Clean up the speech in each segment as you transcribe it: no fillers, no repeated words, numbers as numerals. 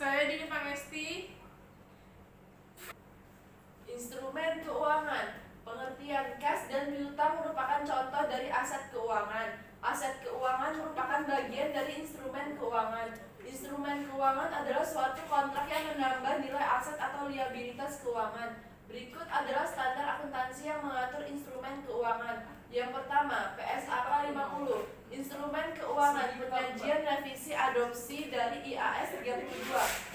Saya Dini Pangesti. Instrumen keuangan. Pengertian kas dan piutang merupakan contoh dari aset keuangan. Aset keuangan merupakan bagian dari instrumen keuangan. Instrumen keuangan adalah suatu kontrak yang menambah nilai aset atau liabilitas keuangan. Berikut adalah standar akuntansi yang mengatur instrumen keuangan. Yang pertama, PSAK 50. Instrumen keuangan, penyajian revisi adopsi dari IAS 32,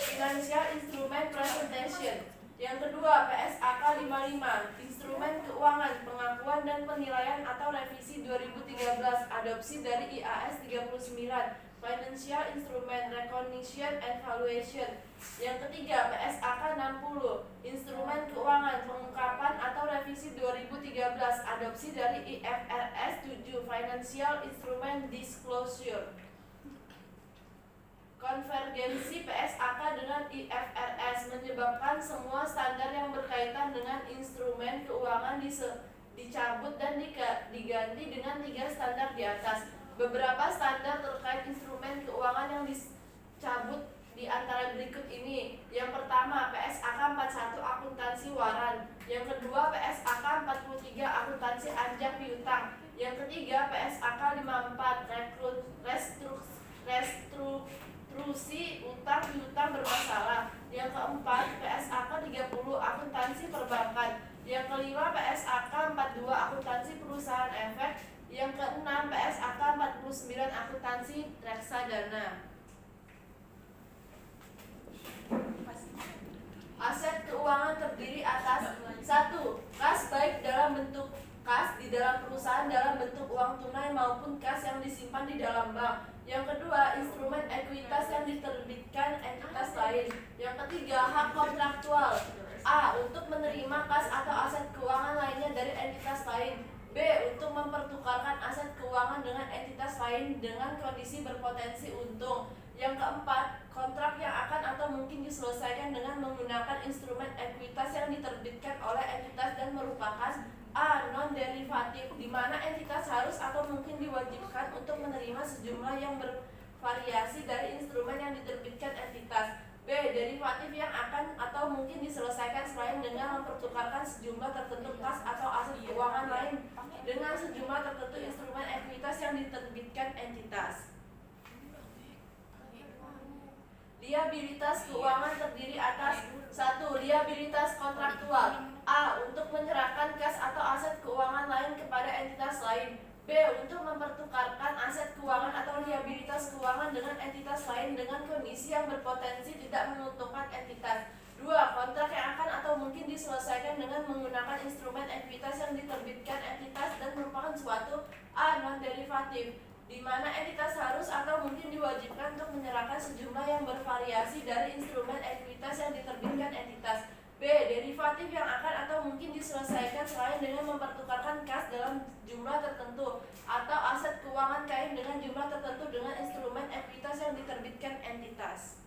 Financial Instrument Presentation. Yang kedua, PSAK 55, Instrumen Keuangan, Pengakuan dan Penilaian atau Revisi 2013, adopsi dari IAS 39, Financial Instrument Recognition and Valuation. Yang ketiga, PSAK 60, Instrumen Keuangan, Pengungkapan atau Revisi 2013, adopsi dari IFRS 7, Financial Instrument Disclosure. Konvergensi PSAK dengan IFRS menyebabkan semua standar yang berkaitan dengan instrumen keuangan dicabut dan diganti dengan 3 standar di atas. Beberapa standar terkait instrumen keuangan yang dicabut di antara berikut ini. Yang pertama, PSAK 41 akuntansi waran. Yang kedua, PSAK 43 akuntansi anjak piutang. Yang ketiga, PSAK 54 restrukturisasi utang piutang bermasalah. Yang keempat, PSAK 30 akuntansi perbankan. Yang kelima, PSAK 42 akuntansi perusahaan efek. Yang keenam, PSAK 49 akuntansi reksadana. Aset keuangan terdiri atas 1. Kas baik dalam bentuk kas di dalam perusahaan dalam bentuk uang tunai maupun kas yang disimpan di dalam bank. Yang kedua, instrumen ekuitas yang diterbitkan entitas lain. Yang ketiga, hak kontraktual. A. Untuk menerima kas atau aset keuangan lainnya dari entitas lain. B. Untuk mempertukarkan aset keuangan dengan entitas lain dengan kondisi berpotensi untung. Yang keempat, kontrak yang akan atau mungkin diselesaikan dengan menggunakan instrumen ekuitas yang diterbitkan oleh entitas dan merupakan A. Non-derivatif, di mana entitas harus atau mungkin diwajibkan untuk menerima sejumlah yang bervariasi dari instrumen yang diterbitkan entitas. B. Derivatif yang akan atau mungkin diselesaikan selain dengan mempertukarkan sejumlah tertentu kas atau aset keuangan lain dengan sejumlah tertentu instrumen ekuitas yang diterbitkan entitas. Liabilitas keuangan terdiri atas 1. Liabilitas kontraktual. A. Untuk menyerahkan kas atau aset keuangan lain kepada entitas lain. B. Untuk mempertukarkan aset keuangan atau liabilitas keuangan dengan entitas lain dengan kondisi yang berpotensi tidak menguntungkan entitas. 2. Kontrak yang akan atau mungkin diselesaikan dengan menggunakan instrumen ekuitas yang diterbitkan entitas dan merupakan suatu A. Non-derivatif, di mana entitas harus atau mungkin diwajibkan untuk menyerahkan sejumlah yang bervariasi dari instrumen ekuitas yang diterbitkan entitas. B. Derivatif yang akan atau mungkin diselesaikan selain dengan mempertukarkan kas dalam jumlah tertentu atau aset keuangan kain dengan jumlah tertentu dengan instrumen ekuitas yang diterbitkan entitas.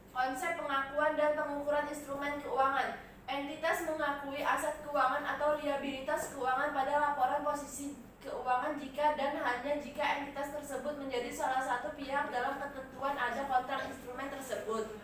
Konsep pengakuan dan pengukuran instrumen keuangan. Entitas mengakui aset keuangan atau liabilitas keuangan pada laporan posisi keuangan jika dan hanya jika entitas tersebut menjadi salah satu pihak dalam ketentuan ada kontrak instrumen tersebut.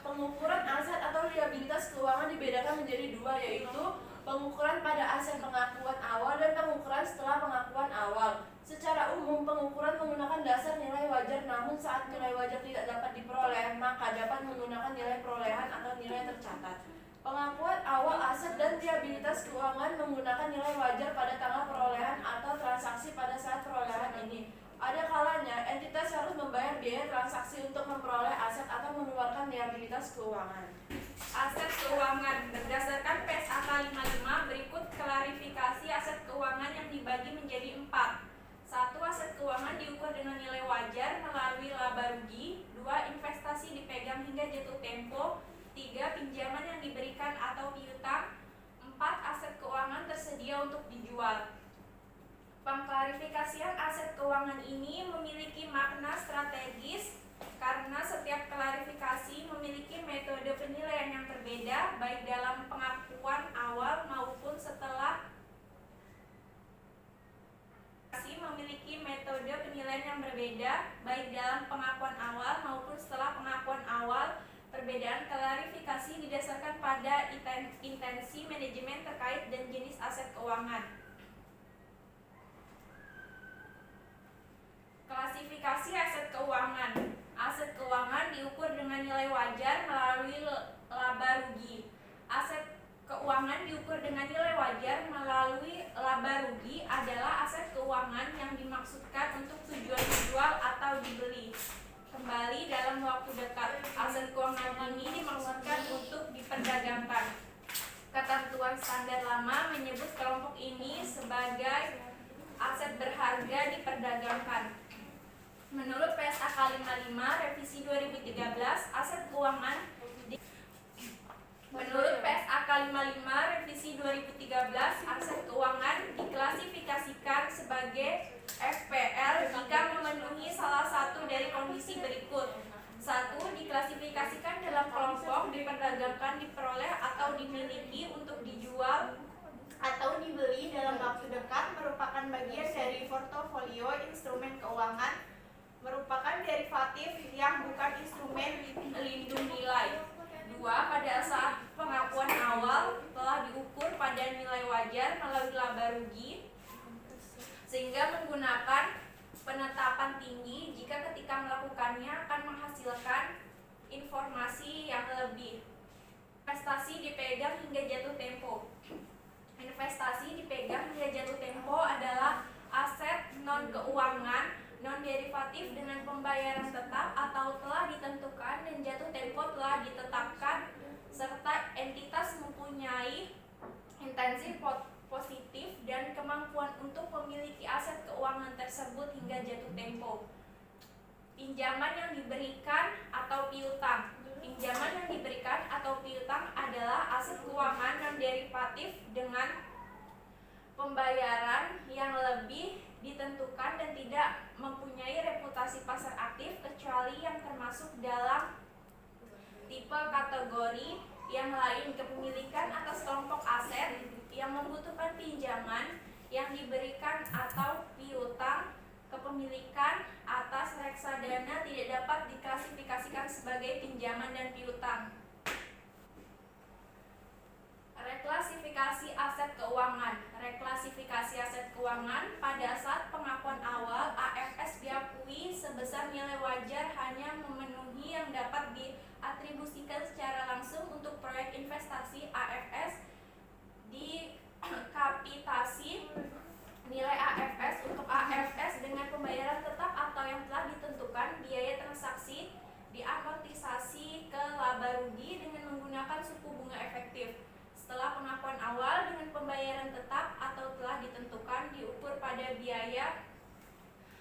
Pengukuran aset atau liabilitas keuangan dibedakan menjadi 2, yaitu pengukuran pada aset pengakuan awal dan pengukuran setelah pengakuan awal. Secara umum, pengukuran menggunakan dasar nilai wajar, namun saat nilai wajar tidak dapat diperoleh, maka dapat menggunakan nilai perolehan atau nilai tercatat. Pengakuan awal aset dan liabilitas keuangan menggunakan nilai wajar pada tanggal perolehan atau transaksi pada saat perolehan ini. Ada kalanya entitas harus membayar biaya transaksi untuk memperoleh aset atau mengeluarkan liabilitas keuangan. Aset keuangan. Berdasarkan PSAK 55, berikut klarifikasi aset keuangan yang dibagi menjadi 4. 1. Aset keuangan diukur dengan nilai wajar melalui laba rugi. 2. Investasi dipegang hingga jatuh tempo. 3. Pinjaman yang diberikan atau piutang. 4. Aset keuangan tersedia untuk dijual. Pengklarifikasian aset keuangan ini memiliki makna strategis karena setiap klarifikasi memiliki metode penilaian yang berbeda baik dalam pengakuan awal maupun setelah memiliki memiliki metode penilaian yang berbeda, baik dalam pengakuan awal maupun setelah pengakuan awal. Perbedaan klarifikasi didasarkan pada intensi manajemen terkait dan jenis aset keuangan. Klasifikasi aset keuangan. Aset keuangan diukur dengan nilai wajar melalui laba rugi. Aset keuangan diukur dengan nilai wajar melalui laba rugi adalah aset keuangan yang dimaksudkan untuk tujuan dijual atau dibeli kembali dalam waktu dekat. Aset keuangan ini dimaksudkan untuk diperdagangkan. Ketentuan standar lama menyebut kelompok ini sebagai aset berharga diperdagangkan. Menurut PSAK 55 revisi 2013, aset keuangan Menurut PSAK 55 revisi 2013, aset keuangan diklasifikasikan sebagai FPL jika memenuhi salah satu dari kondisi berikut. 1. Diklasifikasikan dalam kelompok diperdagangkan, diperoleh atau dimiliki untuk dijual atau dibeli dalam waktu dekat, merupakan bagian dari portofolio instrumen keuangan, merupakan derivatif yang bukan instrumen lindung nilai. 2. Pada saat pengakuan awal telah diukur pada nilai wajar melalui laba rugi, sehingga menggunakan penetapan tinggi jika ketika melakukannya akan menghasilkan informasi yang lebih. Investasi dipegang hingga jatuh tempo. Investasi dipegang hingga jatuh tempo adalah aset non-keuangan non-derivatif dengan pembayaran tetap atau telah ditentukan dan jatuh tempo telah ditetapkan, serta entitas mempunyai intensi positif dan kemampuan untuk memiliki aset keuangan tersebut hingga jatuh tempo. Pinjaman yang diberikan atau piutang. Pinjaman yang diberikan atau piutang adalah aset keuangan non-derivatif dengan pembayaran yang lebih ditentukan dan tidak mempunyai reputasi pasar aktif kecuali yang termasuk dalam tipe kategori yang lain. Kepemilikan atas kelompok aset yang membutuhkan pinjaman yang diberikan atau piutang. Kepemilikan atas reksadana tidak dapat diklasifikasikan sebagai pinjaman dan piutang. Reklasifikasi aset keuangan. Reklasifikasi aset keuangan pada saat pengakuan awal AFS diakui sebesar nilai wajar hanya memenuhi yang dapat diatribusikan secara langsung untuk proyek investasi. AFS dikapitasi nilai AFS untuk AFS dengan pembayaran tetap atau yang telah ditentukan. Biaya transaksi diamortisasi ke laba rugi dengan menggunakan suku bunga efektif. Setelah pengakuan awal dengan pembayaran tetap atau telah ditentukan, diukur pada biaya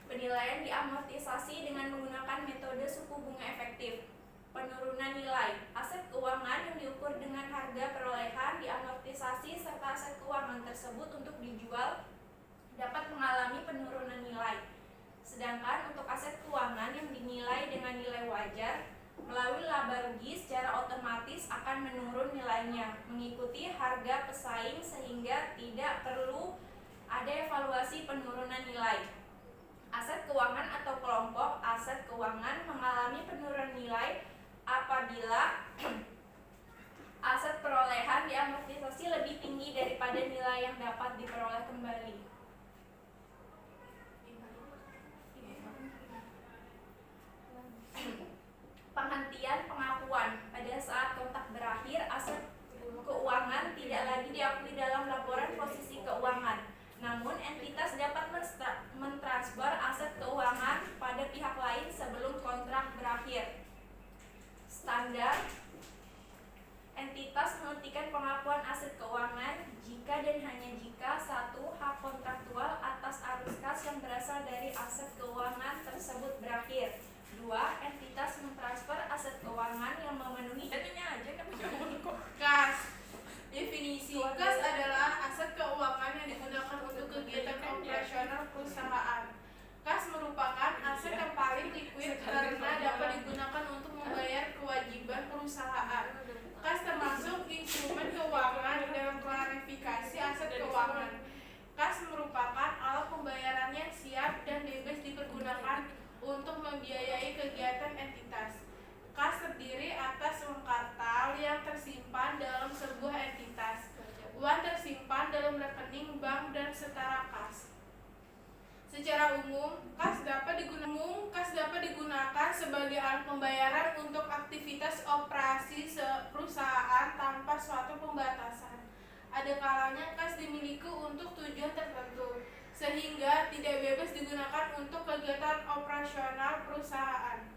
penilaian diamortisasi dengan menggunakan metode suku bunga efektif. Penurunan nilai. Aset keuangan yang diukur dengan harga perolehan diamortisasi serta aset keuangan tersebut untuk dijual dapat mengalami penurunan nilai. Sedangkan untuk aset keuangan yang dinilai dengan nilai wajar melalui laba rugi secara otomatis akan menurun nilainya mengikuti harga pesaing sehingga tidak perlu ada evaluasi penurunan nilai. Aset keuangan atau kelompok aset keuangan mengalami penurunan nilai apabila aset perolehan diamortisasi lebih tinggi daripada nilai yang dapat diperoleh kembali. Penghentian pengakuan. Pada saat kontak berakhir, aset keuangan tidak lagi diakui dalam laporan posisi keuangan. Namun, entitas dapat mentransfer aset keuangan pada pihak lain sebelum kontrak berakhir. Standar. Entitas menghentikan pengakuan aset keuangan jika dan hanya jika 1. Hak kontrak Secara umum, kas dapat digunakan sebagai alat pembayaran untuk aktivitas operasi perusahaan tanpa suatu pembatasan. Ada kalanya kas dimiliki untuk tujuan tertentu, sehingga tidak bebas digunakan untuk kegiatan operasional perusahaan.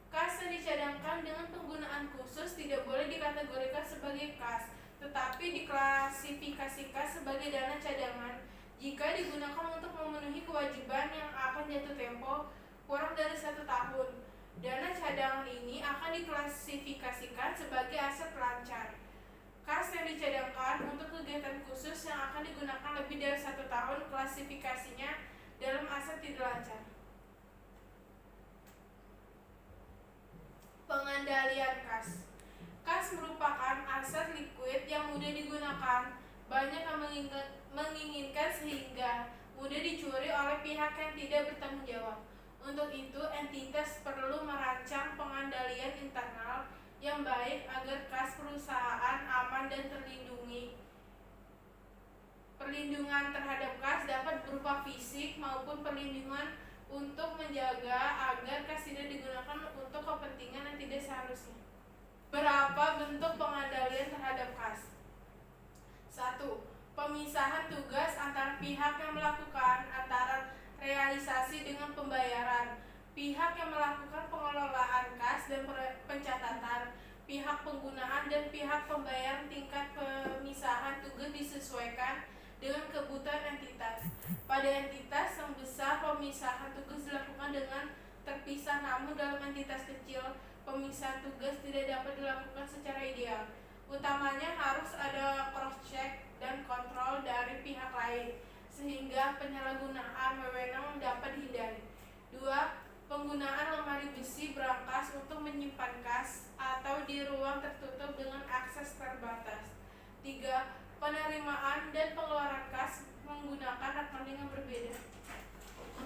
Kas yang dicadangkan dengan penggunaan khusus tidak boleh dikategorikan sebagai kas, tetapi diklasifikasikan sebagai dana cadangan jika digunakan untuk memenuhi kewajiban yang akan jatuh tempo kurang dari 1 tahun. Dana cadangan ini akan diklasifikasikan sebagai aset lancar. Kas yang dicadangkan untuk kegiatan khusus yang akan digunakan lebih dari 1 tahun, klasifikasinya dalam aset tidak lancar. Pengendalian kas. Kas merupakan aset likuid yang mudah digunakan, banyak yang menginginkan sehingga mudah dicuri oleh pihak yang tidak bertanggung jawab. Untuk itu, entitas perlu merancang pengendalian internal yang baik agar kas perusahaan aman dan terlindungi. Perlindungan terhadap kas dapat berupa fisik maupun perlindungan untuk menjaga agar kas tidak digunakan untuk kepentingan yang tidak seharusnya. Berapa bentuk pengendalian terhadap kas? 1. Pemisahan tugas antara pihak yang melakukan antara realisasi dengan pembayaran, pihak yang melakukan pengelolaan kas dan pencatatan, pihak penggunaan dan pihak pembayaran. Tingkat pemisahan tugas disesuaikan dengan kebutuhan entitas. Pada entitas yang besar, pemisahan tugas dilakukan dengan terpisah, namun dalam entitas kecil, pemisahan tugas tidak dapat dilakukan secara ideal. Utamanya harus ada cross-check dan kontrol dari pihak lain, sehingga penyalahgunaan wewenang dapat dihindari. 2. Penggunaan lemari besi berangkas untuk menyimpan kas atau di ruang tertutup dengan akses terbatas. 3. Penerimaan dan pengeluaran kas menggunakan rekening yang berbeda.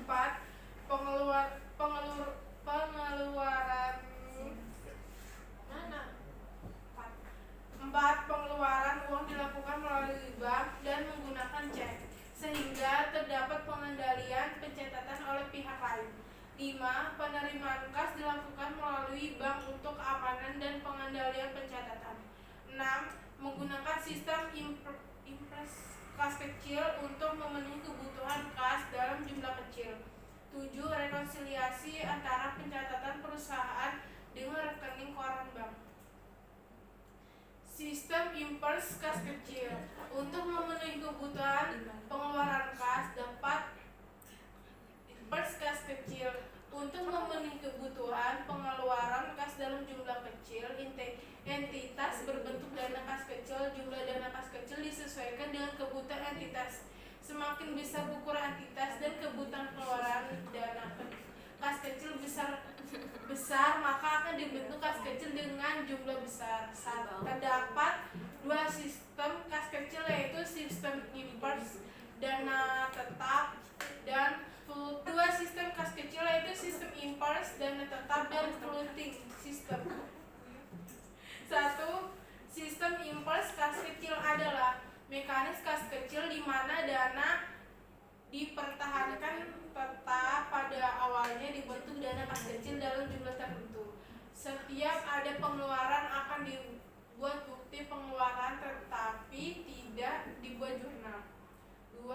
4. Pengeluaran uang dilakukan melalui bank dan menggunakan cek, sehingga terdapat pengendalian pencatatan oleh pihak lain. 5. Penerimaan kas dilakukan melalui bank untuk keamanan dan pengendalian pencatatan. 6. Menggunakan sistem impres kas kecil untuk memenuhi kebutuhan kas dalam jumlah kecil. 7. Rekonsiliasi antara pencatatan perusahaan dengan rekening koran bank. Sistem impres kas kecil untuk memenuhi kebutuhan pengeluaran kas dapat impres kas kecil untuk memenuhi kebutuhan pengeluaran kas dalam jumlah kecil. Entitas berbentuk dana kas kecil. Jumlah dana kas kecil disesuaikan dengan kebutuhan entitas. Semakin besar ukuran entitas dan kebutuhan pengeluaran dana kas kecil besar, maka akan dibentuk kas kecil dengan jumlah besar. Terdapat 2 sistem kas kecil, yaitu sistem impres dana tetap dan 2 sistem kas kecil, yaitu sistem impres dana tetap dan floating sistem. 1. Sistem impres kas kecil adalah mekanis kas kecil di mana dana dipertahankan tetap pada awalnya dibentuk dana kas kecil dalam jumlah tertentu. Setiap ada pengeluaran akan dibuat bukti pengeluaran tetapi tidak dibuat jurnal. 2.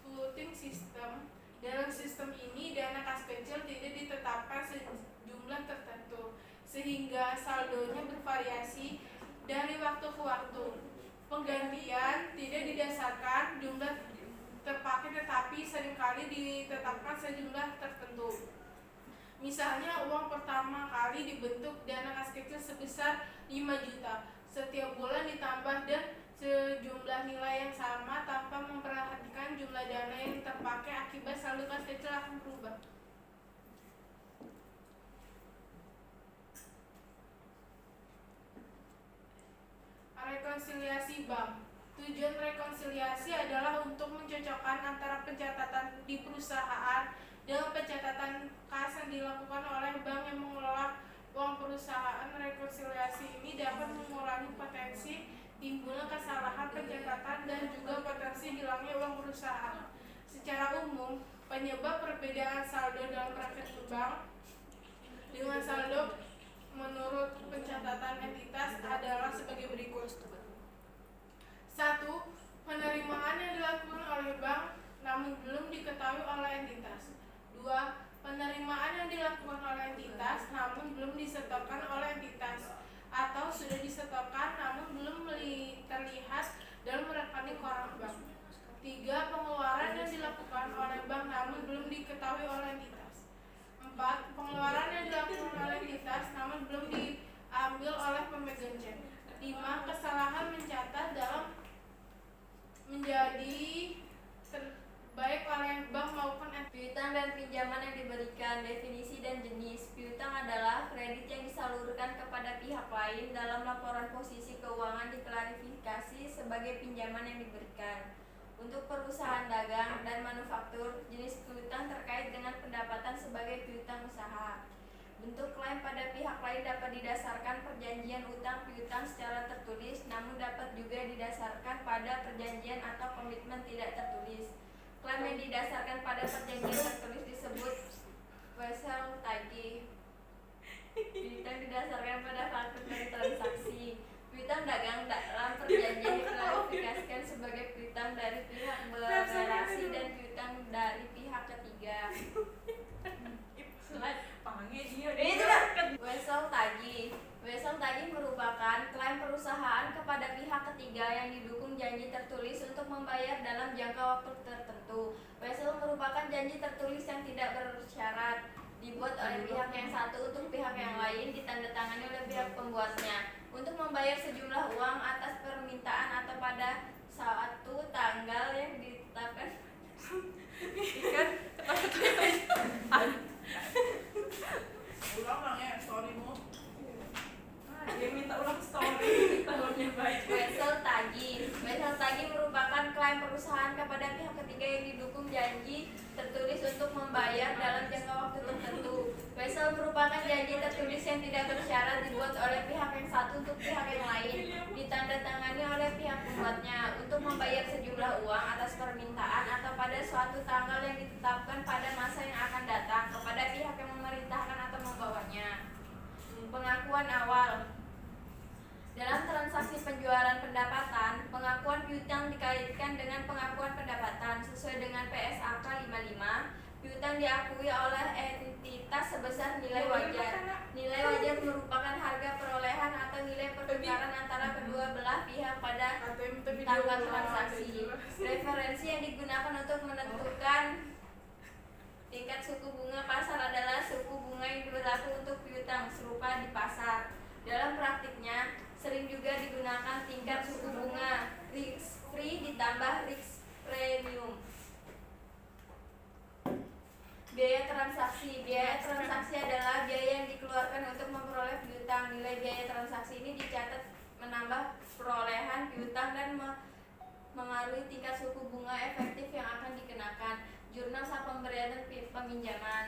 Floating system. Dalam sistem ini dana kas kecil tidak ditetapkan sejumlah tertentu sehingga saldonya bervariasi dari waktu ke waktu. Penggantian tidak didasarkan jumlah terpakai tetapi seringkali ditetapkan sejumlah tertentu. Misalnya uang pertama kali dibentuk dana kas kecil sebesar 5 juta. Setiap bulan ditambah dan sejumlah nilai yang sama tanpa memperhatikan jumlah dana yang terpakai, akibat saldo kas kecil akan berubah. Rekonsiliasi bank. Tujuan rekonsiliasi adalah untuk mencocokkan antara pencatatan di perusahaan dengan pencatatan kas yang dilakukan oleh bank yang mengelola uang perusahaan. Rekonsiliasi ini dapat mengurangi potensi timbulnya kesalahan pencatatan dan juga potensi hilangnya uang perusahaan. Secara umum, Penyebab perbedaan saldo dalam praktek bank dengan saldo menurut pencatatan entitas adalah sebagai berikut. 1. Penerimaan yang dilakukan oleh bank namun belum diketahui oleh entitas. 2. Penerimaan yang dilakukan oleh entitas namun belum disetorkan oleh entitas atau sudah disetorkan namun belum terlihat dalam rekening koran bank. 3. Pengeluaran yang dilakukan oleh bank namun belum diketahui oleh entitas. 4. Pengeluaran yang dilakukan oleh entitas namun belum diambil oleh pemegang cek. 5. Kesalahan mencatat dalam menjadi baik oleh bank maupun Piutang dan pinjaman yang diberikan. Definisi dan jenis. Piutang adalah kredit yang disalurkan kepada pihak lain dalam laporan posisi keuangan diklarifikasi sebagai pinjaman yang diberikan. Untuk perusahaan dagang dan manufaktur, jenis piutang terkait dengan pendapatan sebagai piutang usaha. Bentuk klaim pada pihak lain dapat didasarkan perjanjian utang piutang secara tertulis, namun dapat juga didasarkan pada perjanjian atau komitmen tidak tertulis. Klaim yang didasarkan pada perjanjian tertulis disebut wesel tagih. Piutang didasarkan pada fakta dari transaksi. Piutang dagang dalam perjanjian diklarifikasikan sebagai piutang dari pihak berrelasi dan piutang dari pihak ketiga. Wesel tagih. Wesel tagih merupakan klaim perusahaan kepada pihak ketiga yang didukung janji tertulis untuk membayar dalam jangka waktu tertentu. Wesel merupakan janji tertulis yang tidak bersyarat, dibuat oleh pihak yang satu untuk pihak yang lain, ditandatangani oleh pihak pembuatnya untuk membayar sejumlah uang atas permintaan atau pada suatu tanggal yang ditetapkan. Ulang ya, sorry Mo. Dia minta ulang story tahunnya baik. Wesel tagih. Wesel tagih merupakan klaim perusahaan kepada pihak ketiga yang didukung janji tertulis untuk membayar dalam jangka waktu tertentu. Wesel merupakan janji tertulis yang tidak bersyarat dibuat oleh pihak yang satu untuk pihak yang lain, ditandatangani oleh pihak pembuatnya untuk membayar sejumlah uang atas permintaan atau pada suatu tanggal yang ditetapkan pada masa yang akan datang kepada pihak yang memerintahkan atau membawanya. Pengakuan awal. Dalam transaksi penjualan pendapatan, pengakuan piutang dikaitkan dengan pengakuan pendapatan sesuai dengan PSAK 55. Piutang diakui oleh entitas sebesar nilai wajar. Nilai wajar merupakan harga perolehan atau nilai pertukaran antara kedua belah pihak pada tanggal transaksi. Referensi yang digunakan untuk menentukan tingkat suku bunga pasar adalah suku bunga yang berlaku untuk piutang serupa di pasar. Dalam praktiknya, sering juga digunakan tingkat suku bunga risk free ditambah risk premium. Biaya transaksi. Biaya transaksi adalah biaya yang dikeluarkan untuk memperoleh piutang. Nilai biaya transaksi ini dicatat menambah perolehan piutang dan mengaruhi tingkat suku bunga efektif yang akan dikenakan. Jurnal sah pemberian dan peminjaman.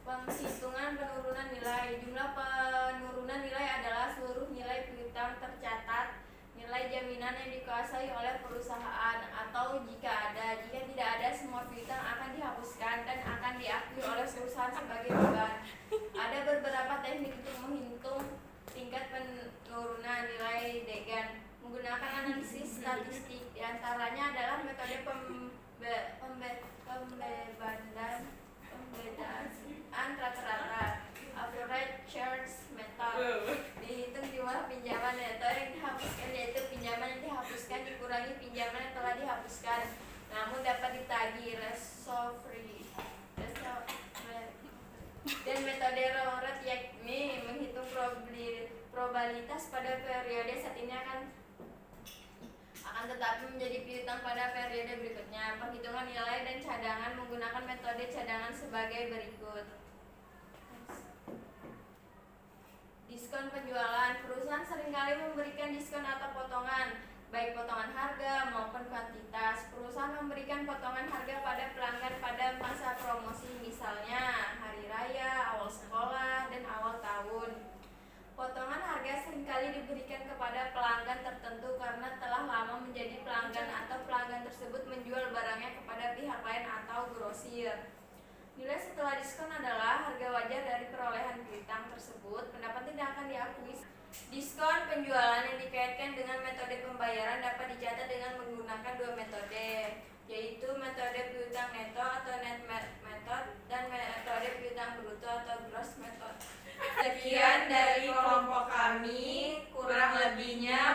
Penghitungan penurunan nilai. Jumlah penurunan nilai adalah seluruh nilai piutang tercatat, nilai jaminan yang dikuasai oleh perusahaan, atau jika tidak ada, semua piutang akan dihapuskan dan akan diakui oleh perusahaan sebagai beban. Ada beberapa teknik untuk menghitung tingkat penurunan nilai Degan menggunakan analisis statistik. Di antaranya adalah metode pembedaan rata-rata, average charge method. Dihitung jumlah pinjaman neto yang dihapuskan, yaitu pinjaman yang dihapuskan dikurangi pinjaman yang telah dihapuskan namun dapat ditagih, resofree. Dan metode long run yakni menghitung probabilitas pada periode saat ini akan tetapi menjadi piutang pada periode berikutnya. Penghitungan nilai dan cadangan menggunakan metode cadangan sebagai berikut. Diskon penjualan. Perusahaan seringkali memberikan diskon atau potongan, baik potongan harga maupun kuantitas. Perusahaan memberikan potongan harga pada pelanggan pada masa promosi, misalnya hari raya, awal sekolah, dan awal tahun. Potongan harga seringkali diberikan kepada pelanggan tertentu karena telah lama menjadi pelanggan atau pelanggan tersebut menjual barangnya kepada pihak lain atau grosir. Nilai setelah diskon adalah harga wajar dari perolehan piutang tersebut. Pendapat tidak akan diakui. Diskon penjualan yang dikaitkan dengan metode pembayaran dapat dicatat dengan menggunakan dua metode, yaitu metode piutang neto atau net method dan metode piutang bruto atau gross method. Sekian dari kelompok kami, kurang lebihnya